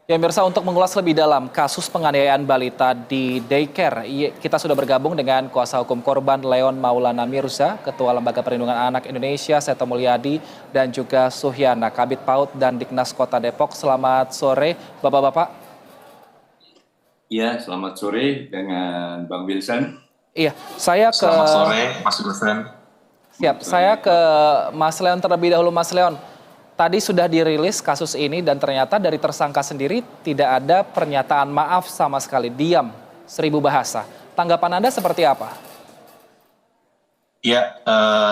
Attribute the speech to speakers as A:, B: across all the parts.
A: Ya, Mirsa, untuk mengulas lebih dalam kasus penganiayaan balita di daycare, kita sudah bergabung dengan kuasa hukum korban Leon Maulana Mirza, Ketua Lembaga Perlindungan Anak Indonesia, Seto Mulyadi, dan juga Suhyana, Kabid PAUD dan Dignas Kota Depok. Selamat sore, Bapak-Bapak.
B: Iya, selamat sore dengan Bang Wilson.
A: Iya, saya ke
C: Selamat sore, Mas Wilson.
A: Siap, saya ke Mas Leon terlebih dahulu. Mas Leon, tadi sudah dirilis kasus ini dan ternyata dari tersangka sendiri tidak ada pernyataan maaf sama sekali, diam, 1000 bahasa. Tanggapan Anda seperti apa?
C: Ya,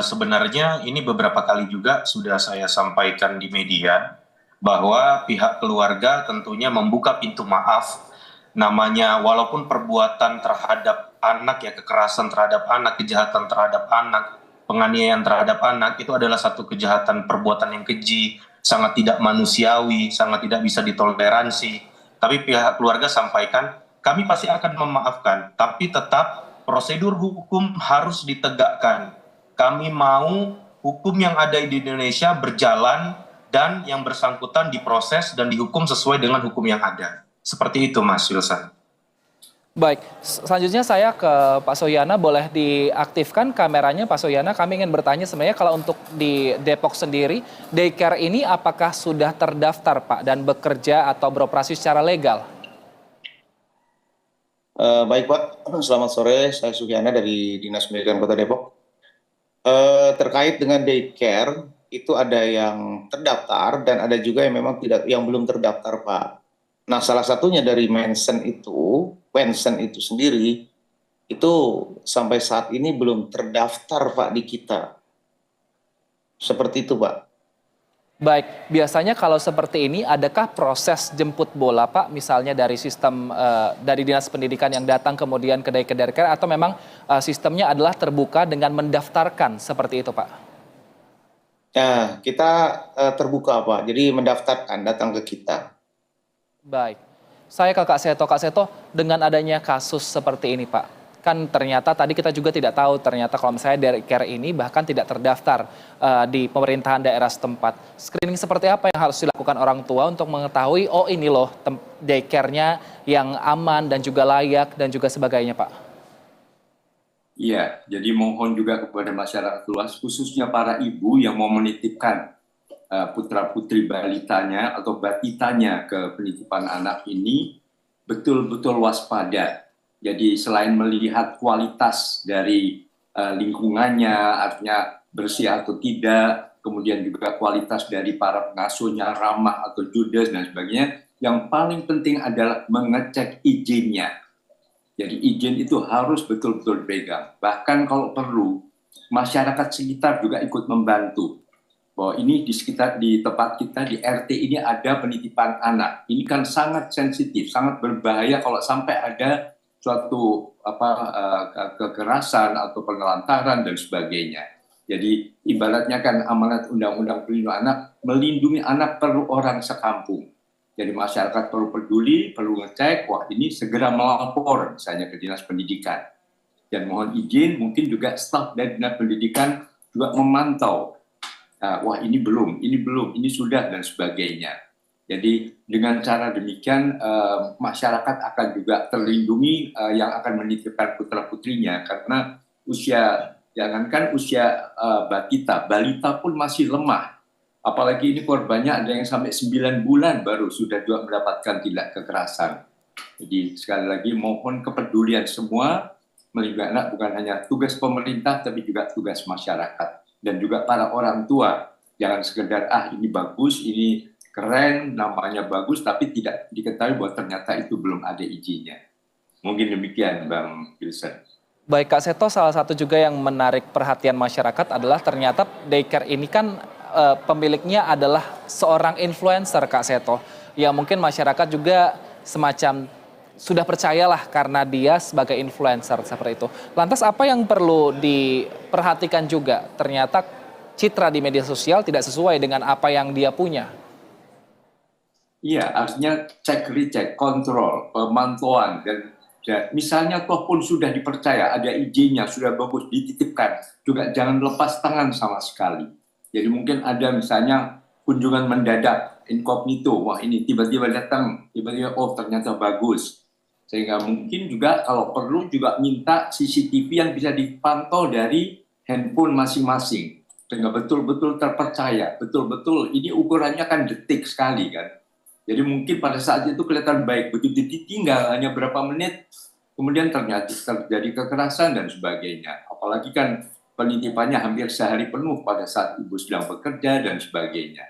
C: sebenarnya ini beberapa kali juga sudah saya sampaikan di media bahwa pihak keluarga tentunya membuka pintu maaf. Namanya walaupun perbuatan terhadap anak, ya, kekerasan terhadap anak, kejahatan terhadap anak, penganiayaan terhadap anak itu adalah satu kejahatan, perbuatan yang keji, sangat tidak manusiawi, sangat tidak bisa ditoleransi. Tapi pihak keluarga sampaikan kami pasti akan memaafkan, tapi tetap prosedur hukum harus ditegakkan. Kami mau hukum yang ada di Indonesia berjalan dan yang bersangkutan diproses dan dihukum sesuai dengan hukum yang ada. Seperti itu, Mas Wilson.
A: Baik, selanjutnya saya ke Pak Suhyana, boleh diaktifkan kameranya Pak Suhyana. Kami ingin bertanya sebenarnya kalau untuk di Depok sendiri, daycare ini apakah sudah terdaftar Pak dan bekerja atau beroperasi secara legal?
D: Baik Pak, selamat sore. Saya Suhyana dari Dinas Pendidikan Kota Depok. Terkait dengan daycare, itu ada yang terdaftar dan ada juga yang memang yang belum terdaftar Pak. Nah, salah satunya dari Mensen itu sendiri, itu sampai saat ini belum terdaftar Pak di kita. Seperti itu Pak.
A: Baik, biasanya kalau seperti ini adakah proses jemput bola Pak, misalnya dari sistem dari Dinas Pendidikan yang datang kemudian ke daycare atau memang sistemnya adalah terbuka dengan mendaftarkan seperti itu Pak?
D: Ya, kita terbuka Pak, jadi mendaftarkan datang ke kita.
A: Baik, saya ke Kak Seto. Kak Seto, dengan adanya kasus seperti ini Pak, kan ternyata tadi kita juga tidak tahu ternyata kalau misalnya daycare ini bahkan tidak terdaftar di pemerintahan daerah setempat. Screening seperti apa yang harus dilakukan orang tua untuk mengetahui, oh ini loh daycare-nya yang aman dan juga layak dan juga sebagainya Pak?
B: Iya, jadi mohon juga kepada masyarakat luas, khususnya para ibu yang mau menitipkan putra-putri balitanya atau batitanya ke penitipan anak ini, betul-betul waspada. Jadi selain melihat kualitas dari lingkungannya, artinya bersih atau tidak, kemudian juga kualitas dari para pengasuhnya ramah atau judes dan sebagainya, yang paling penting adalah mengecek izinnya. Jadi izin itu harus betul-betul dipegang. Bahkan kalau perlu, masyarakat sekitar juga ikut membantu. Bahwa ini di sekitar, di tempat kita, di RT ini ada penitipan anak. Ini kan sangat sensitif, sangat berbahaya kalau sampai ada suatu kekerasan atau penelantaran dan sebagainya. Jadi ibaratnya kan amanat Undang-Undang Perlindungan Anak, melindungi anak perlu orang sekampung. Jadi masyarakat perlu peduli, perlu ngecek, wah ini segera melapor misalnya ke Dinas Pendidikan. Dan mohon izin, mungkin juga staf dari Dinas Pendidikan juga memantau. Wah ini belum, ini sudah dan sebagainya. Jadi dengan cara demikian masyarakat akan juga terlindungi yang akan menitipkan putra-putrinya karena jangankan usia balita pun masih lemah. Apalagi ini korbannya ada yang sampai 9 bulan baru sudah juga mendapatkan tindak kekerasan. Jadi sekali lagi mohon kepedulian semua, melindungi anak bukan hanya tugas pemerintah tapi juga tugas masyarakat. Dan juga para orang tua, jangan sekedar ini bagus, ini keren, namanya bagus, tapi tidak diketahui bahwa ternyata itu belum ada izinnya. Mungkin demikian Bang Wilson.
A: Baik Kak Seto, salah satu juga yang menarik perhatian masyarakat adalah ternyata daycare ini kan pemiliknya adalah seorang influencer Kak Seto. Ya mungkin masyarakat juga semacam sudah percayalah karena dia sebagai influencer seperti itu. Lantas apa yang perlu diperhatikan juga? Ternyata citra di media sosial tidak sesuai dengan apa yang dia punya.
B: Iya, artinya cek recheck, kontrol, pemantauan dan misalnya toh pun sudah dipercaya, ada izinnya, sudah bagus dititipkan, juga jangan lepas tangan sama sekali. Jadi mungkin ada misalnya kunjungan mendadak incognito, wah ini tiba-tiba datang, tiba-tiba oh ternyata bagus. Sehingga mungkin juga kalau perlu juga minta CCTV yang bisa dipantau dari handphone masing-masing. Sehingga betul-betul terpercaya, betul-betul ini ukurannya kan detik sekali kan. Jadi mungkin pada saat itu kelihatan baik, begitu ditinggal hanya berapa menit, kemudian ternyata terjadi kekerasan dan sebagainya. Apalagi kan penitipannya hampir sehari penuh pada saat ibu sedang bekerja dan sebagainya.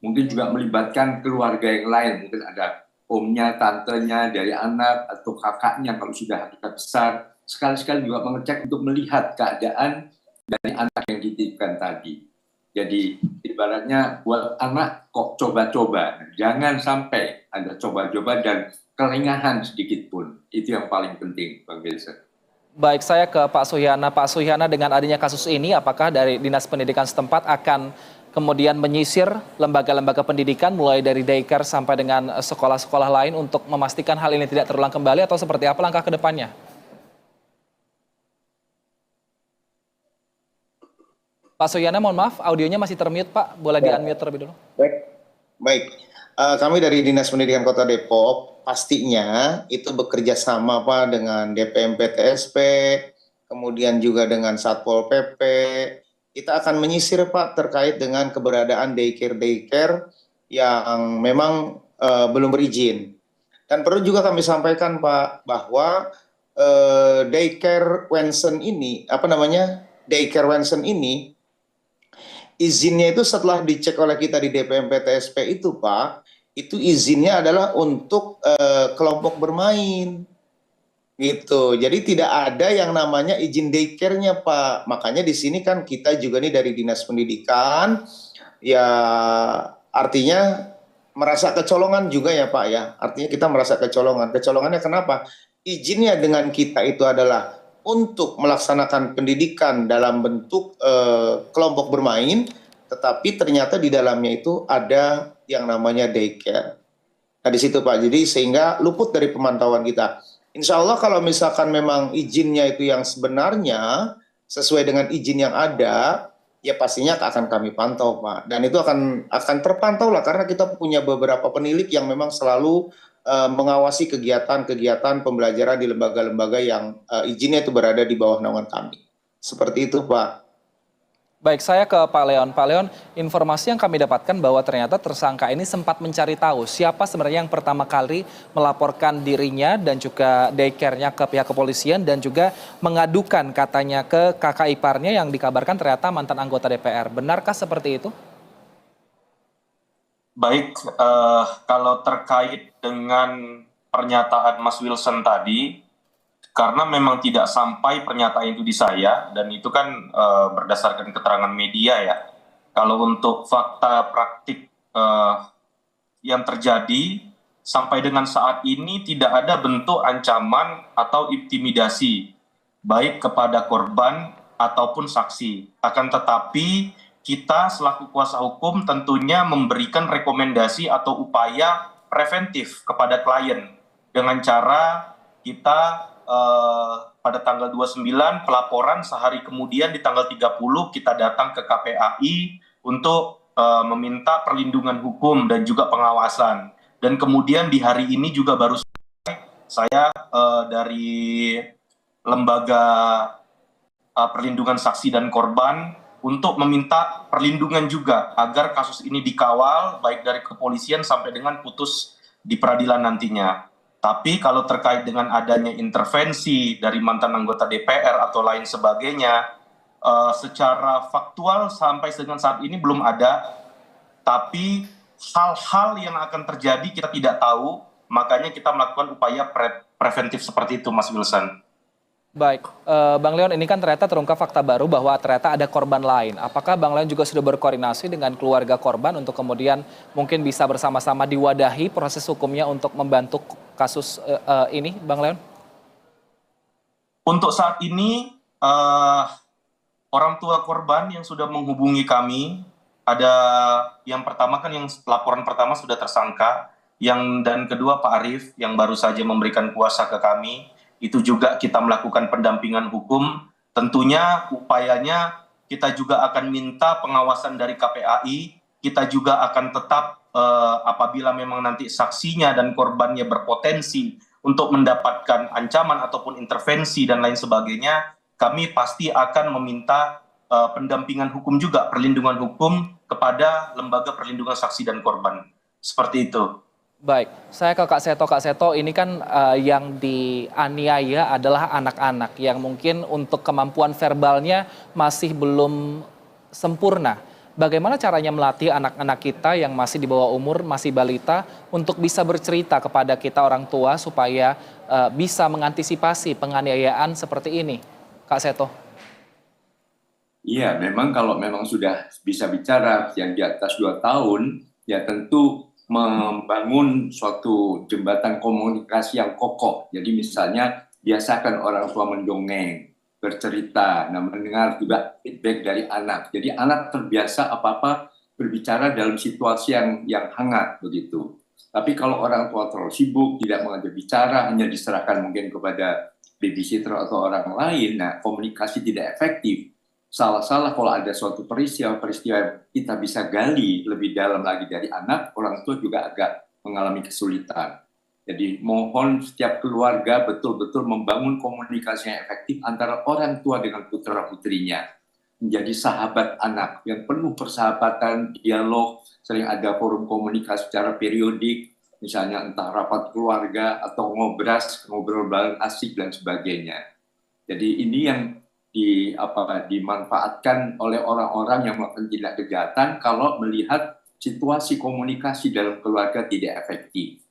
B: Mungkin juga melibatkan keluarga yang lain, mungkin ada omnya, tantenya dari anak atau kakaknya kalau sudah dekat besar. Sekali-sekali juga mengecek untuk melihat keadaan dari anak yang dititipkan tadi. Jadi ibaratnya buat anak kok coba-coba, jangan sampai ada coba-coba dan kelengahan sedikit pun. Itu yang paling penting, Bang Wilson.
A: Baik, saya ke Pak Suhyana. Pak Suhyana, dengan adanya kasus ini, apakah dari Dinas Pendidikan setempat akan kemudian menyisir lembaga-lembaga pendidikan mulai dari daycare sampai dengan sekolah-sekolah lain untuk memastikan hal ini tidak terulang kembali, atau seperti apa langkah ke depannya? Pak Suhyana, mohon maaf, audionya masih termute, Pak. Boleh di-unmute terlebih dulu.
D: Baik. Kami dari Dinas Pendidikan Kota Depok pastinya itu bekerja sama Pak dengan DPM PTSP, kemudian juga dengan Satpol PP. Kita akan menyisir Pak terkait dengan keberadaan daycare yang memang belum berizin. Dan perlu juga kami sampaikan Pak bahwa daycare Wensen ini, izinnya itu setelah dicek oleh kita di DPM PTSP itu Pak, itu izinnya adalah untuk kelompok bermain gitu. Jadi tidak ada yang namanya izin daycare-nya Pak. Makanya di sini kan kita juga nih dari Dinas Pendidikan ya artinya merasa kecolongan juga ya Pak ya. Artinya kita merasa kecolongan. Kecolongannya kenapa? Izinnya dengan kita itu adalah untuk melaksanakan pendidikan dalam bentuk kelompok bermain, tetapi ternyata di dalamnya itu ada yang namanya daycare. Nah di situ Pak, jadi sehingga luput dari pemantauan kita. Insya Allah kalau misalkan memang izinnya itu yang sebenarnya sesuai dengan izin yang ada, ya pastinya akan kami pantau Pak. Dan itu akan terpantau lah karena kita punya beberapa penilik yang memang selalu mengawasi kegiatan-kegiatan pembelajaran di lembaga-lembaga yang izinnya itu berada di bawah naungan kami. Seperti itu Pak.
A: Baik, saya ke Pak Leon. Pak Leon, informasi yang kami dapatkan bahwa ternyata tersangka ini sempat mencari tahu siapa sebenarnya yang pertama kali melaporkan dirinya dan juga daycare-nya ke pihak kepolisian dan juga mengadukan katanya ke kakak iparnya yang dikabarkan ternyata mantan anggota DPR. Benarkah seperti itu?
C: Baik, kalau terkait dengan pernyataan Mas Wilson tadi, karena memang tidak sampai pernyataan itu di saya, dan itu kan berdasarkan keterangan media ya. Kalau untuk fakta praktik yang terjadi, sampai dengan saat ini tidak ada bentuk ancaman atau intimidasi, baik kepada korban ataupun saksi. Akan tetapi, kita selaku kuasa hukum tentunya memberikan rekomendasi atau upaya preventif kepada klien dengan cara kita pada tanggal 29 pelaporan, sehari kemudian di tanggal 30 kita datang ke KPAI untuk meminta perlindungan hukum dan juga pengawasan. Dan kemudian di hari ini juga baru saya dari lembaga perlindungan saksi dan korban untuk meminta perlindungan juga agar kasus ini dikawal baik dari kepolisian sampai dengan putus di peradilan nantinya. Tapi kalau terkait dengan adanya intervensi dari mantan anggota DPR atau lain sebagainya, secara faktual sampai dengan saat ini belum ada. Tapi hal-hal yang akan terjadi kita tidak tahu, makanya kita melakukan upaya preventif seperti itu, Mas Wilson.
A: Baik, Bang Leon, ini kan ternyata terungkap fakta baru bahwa ternyata ada korban lain. Apakah Bang Leon juga sudah berkoordinasi dengan keluarga korban untuk kemudian mungkin bisa bersama-sama diwadahi proses hukumnya untuk membantu kasus ini, Bang Leon?
C: Untuk saat ini, orang tua korban yang sudah menghubungi kami, ada yang pertama kan yang laporan pertama sudah tersangka, dan kedua Pak Arief yang baru saja memberikan kuasa ke kami. Itu juga kita melakukan pendampingan hukum. Tentunya upayanya kita juga akan minta pengawasan dari KPAI kita juga akan tetap apabila memang nanti saksinya dan korbannya berpotensi untuk mendapatkan ancaman ataupun intervensi dan lain sebagainya, kami pasti akan meminta pendampingan hukum juga, perlindungan hukum kepada lembaga perlindungan saksi dan korban. Seperti itu.
A: Baik, saya ke Kak Seto. Kak Seto, ini kan yang dianiaya adalah anak-anak yang mungkin untuk kemampuan verbalnya masih belum sempurna. Bagaimana caranya melatih anak-anak kita yang masih di bawah umur, masih balita, untuk bisa bercerita kepada kita orang tua supaya bisa mengantisipasi penganiayaan seperti ini, Kak Seto?
B: Iya, memang kalau memang sudah bisa bicara yang di atas 2 tahun, ya tentu membangun suatu jembatan komunikasi yang kokoh. Jadi misalnya biasakan orang tua mendongeng, bercerita, nah mendengar juga feedback dari anak. Jadi anak terbiasa apa-apa berbicara dalam situasi yang hangat begitu. Tapi kalau orang tua terlalu sibuk, tidak mengajak bicara, hanya diserahkan mungkin kepada babysitter atau orang lain, nah komunikasi tidak efektif. Salah-salah kalau ada suatu peristiwa yang kita bisa gali lebih dalam lagi dari anak, orang tua juga agak mengalami kesulitan. Jadi mohon setiap keluarga betul-betul membangun komunikasi yang efektif antara orang tua dengan putra-putrinya. Menjadi sahabat anak yang penuh persahabatan, dialog, sering ada forum komunikasi secara periodik, misalnya entah rapat keluarga atau ngobrol bareng asik dan sebagainya. Jadi ini yang dimanfaatkan oleh orang-orang yang melakukan tindak kejahatan kalau melihat situasi komunikasi dalam keluarga tidak efektif.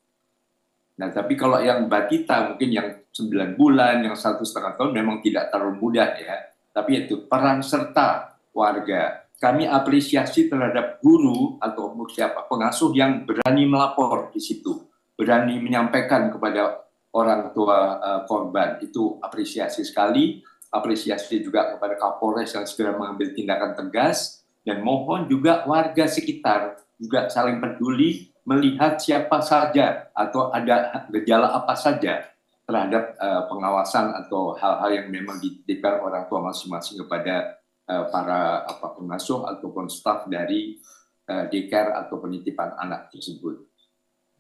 B: Nah, tapi kalau yang batita mungkin yang 9 bulan, yang 1,5 tahun memang tidak terlalu mudah ya. Tapi itu peran serta warga. Kami apresiasi terhadap guru atau siapa pengasuh yang berani melapor di situ, berani menyampaikan kepada orang tua korban. Itu apresiasi sekali. Apresiasi juga kepada Kapolres yang segera mengambil tindakan tegas, dan mohon juga warga sekitar juga saling peduli melihat siapa saja atau ada gejala apa saja terhadap pengawasan atau hal-hal yang memang dititipkan orang tua masing-masing kepada para pengasuh ataupun staf dari daycare atau penitipan anak tersebut.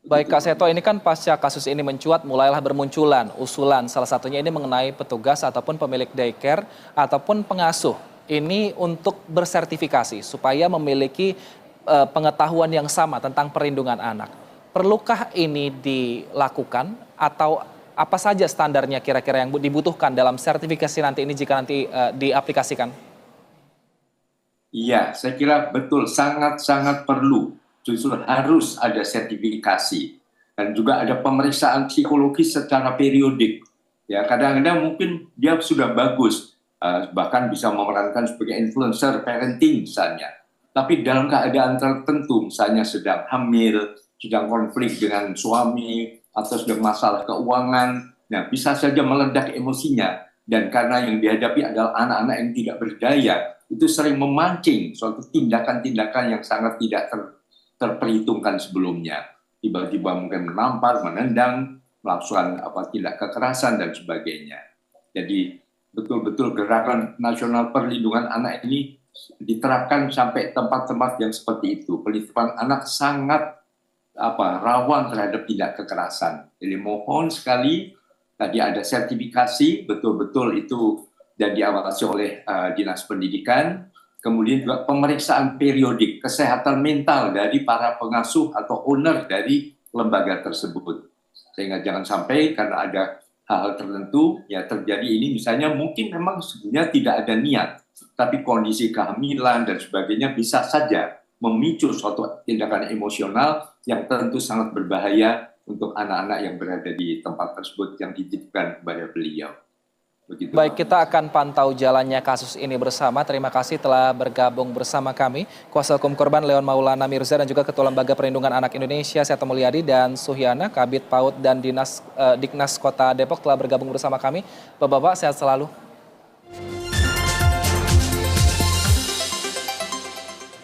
A: Baik Kak Seto, ini kan pasca kasus ini mencuat mulailah bermunculan usulan, salah satunya ini mengenai petugas ataupun pemilik daycare ataupun pengasuh. Ini untuk bersertifikasi supaya memiliki pengetahuan yang sama tentang perlindungan anak. Perlukah ini dilakukan atau apa saja standarnya kira-kira yang dibutuhkan dalam sertifikasi nanti ini jika nanti diaplikasikan?
B: Iya, saya kira betul, sangat-sangat perlu. Justru harus ada sertifikasi dan juga ada pemeriksaan psikologis secara periodik. Ya, kadang-kadang mungkin dia sudah bagus, bahkan bisa memerankan sebagai influencer parenting misalnya. Tapi dalam keadaan tertentu, misalnya sedang hamil, sedang konflik dengan suami, atau sedang masalah keuangan, nah bisa saja meledak emosinya. Dan karena yang dihadapi adalah anak-anak yang tidak berdaya, itu sering memancing suatu tindakan-tindakan yang sangat tidak terperhitungkan sebelumnya. Tiba-tiba mungkin menampar, menendang, melakukan tindak kekerasan dan sebagainya. Jadi betul-betul gerakan nasional perlindungan anak ini diterapkan sampai tempat-tempat yang seperti itu. Penitipan anak sangat rawan terhadap tindak kekerasan. Jadi mohon sekali tadi ada sertifikasi betul-betul itu dan diawasi oleh Dinas Pendidikan. Kemudian juga pemeriksaan periodik kesehatan mental dari para pengasuh atau owner dari lembaga tersebut. Sehingga jangan sampai karena ada hal-hal tertentu ya terjadi ini, misalnya mungkin memang sebenarnya tidak ada niat, tapi kondisi kehamilan dan sebagainya bisa saja memicu suatu tindakan emosional yang tentu sangat berbahaya untuk anak-anak yang berada di tempat tersebut yang dititipkan kepada beliau. Begitu.
A: Baik, kita akan pantau jalannya kasus ini bersama. Terima kasih telah bergabung bersama kami. Kuasa hukum korban Leon Maulana Mirza dan juga Ketua Lembaga Perlindungan Anak Indonesia Seto Mulyadi dan Suhyana, Kabid PAUD dan Diknas Kota Depok telah bergabung bersama kami. Bapak-bapak sehat selalu.